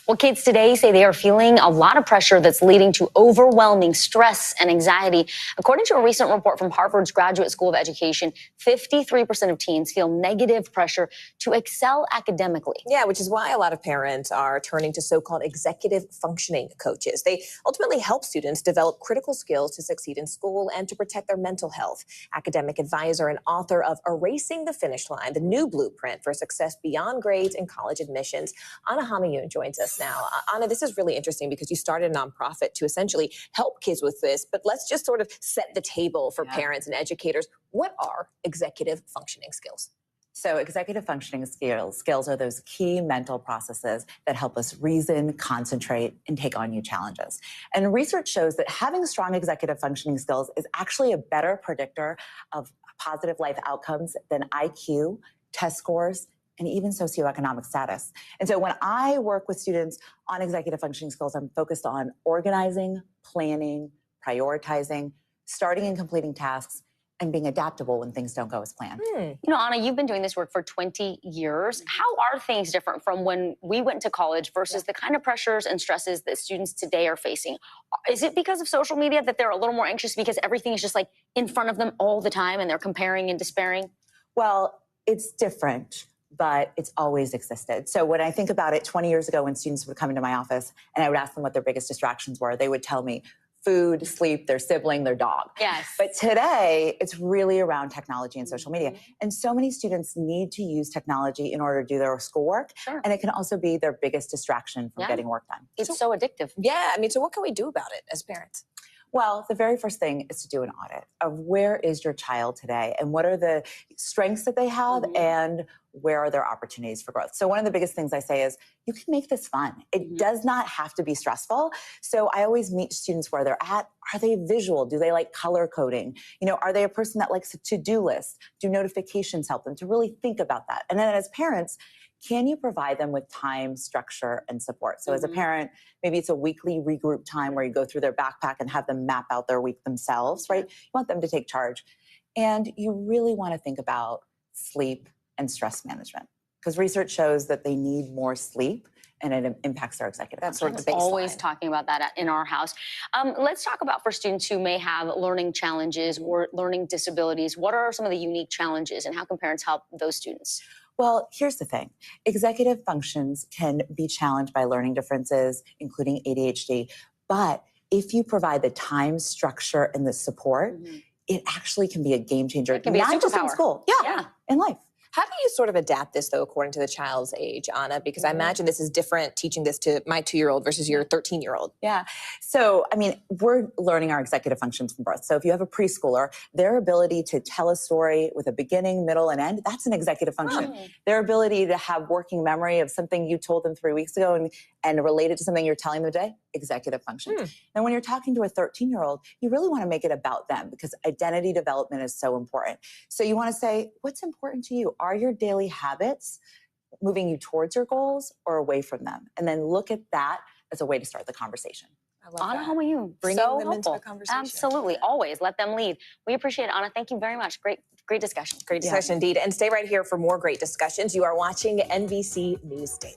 Well, kids today say they are feeling a lot of pressure that's leading to overwhelming stress and anxiety. According to a recent report from Harvard's Graduate School of Education, 53% of teens feel negative pressure to excel academically. Yeah, which is why a lot of parents are turning to so-called executive functioning coaches. They ultimately help students develop critical skills to succeed in school and to protect their mental health. Academic advisor and author of Erasing the Finish Line, the new blueprint for success beyond grades and college admissions, Ana Homayoun joins us now. Ana, this is really interesting because you started a nonprofit to essentially help kids with this, but let's just sort of set the table for parents and educators. What are executive functioning skills? So executive functioning skills are those key mental processes that help us reason, concentrate, and take on new challenges. And research shows that having strong executive functioning skills is actually a better predictor of positive life outcomes than IQ, test scores, and even socioeconomic status. And so when I work with students on executive functioning skills, I'm focused on organizing, planning, prioritizing, starting and completing tasks, and being adaptable when things don't go as planned. You know, Ana, you've been doing this work for 20 years. How are things different from when we went to college versus the kind of pressures and stresses that students today are facing? Is it because of social media that they're a little more anxious because everything is just like in front of them all the time and they're comparing and despairing? Well, it's different, but it's always existed. So when I think about it, 20 years ago when students would come into my office and I would ask them what their biggest distractions were, they would tell me food, sleep, their sibling, their dog. Yes. But today, it's really around technology and social media. And so many students need to use technology in order to do their schoolwork. Sure. And it can also be their biggest distraction from getting work done. It's so addictive. Yeah, I mean, so what can we do about it as parents? Well, the very first thing is to do an audit of where is your child today and what are the strengths that they have and where are their opportunities for growth. So one of the biggest things I say is you can make this fun. It does not have to be stressful. So I always meet students where they're at. Are they visual? Do they like color coding? You know, are they a person that likes a to-do list? Do notifications help them to really think about that? And then as parents, can you provide them with time, structure, and support? So as a parent, maybe it's a weekly regroup time where you go through their backpack and have them map out their week themselves, right? You want them to take charge. And you really want to think about sleep and stress management because research shows that they need more sleep and it impacts their executive function. That's sort of the baseline. Always talking about that in our house. Let's talk about for students who may have learning challenges or learning disabilities. What are some of the unique challenges and how can parents help those students? Well, here's the thing. Executive functions can be challenged by learning differences, including ADHD. But if you provide the time, structure, and the support, it actually can be a game changer. It can be not just in school, in life. How do you sort of adapt this, though, according to the child's age, Ana? Because I imagine this is different teaching this to my 2-year-old versus your 13-year-old. Yeah. So, I mean, we're learning our executive functions from birth. So if you have a preschooler, their ability to tell a story with a beginning, middle, and end, that's an executive function. Their ability to have working memory of something you told them 3 weeks ago and relate it to something you're telling them today, executive function. And when you're talking to a 13-year-old, you really want to make it about them because identity development is so important. So you want to say, what's important to you? Are your daily habits moving you towards your goals or away from them? And then look at that as a way to start the conversation. Ana Homayoun, Bringing so them helpful. into the conversation. Absolutely, always let them lead. We appreciate it, Ana. Thank you very much. Great discussion. Great discussion indeed. And stay right here for more great discussions. You are watching NBC News Daily.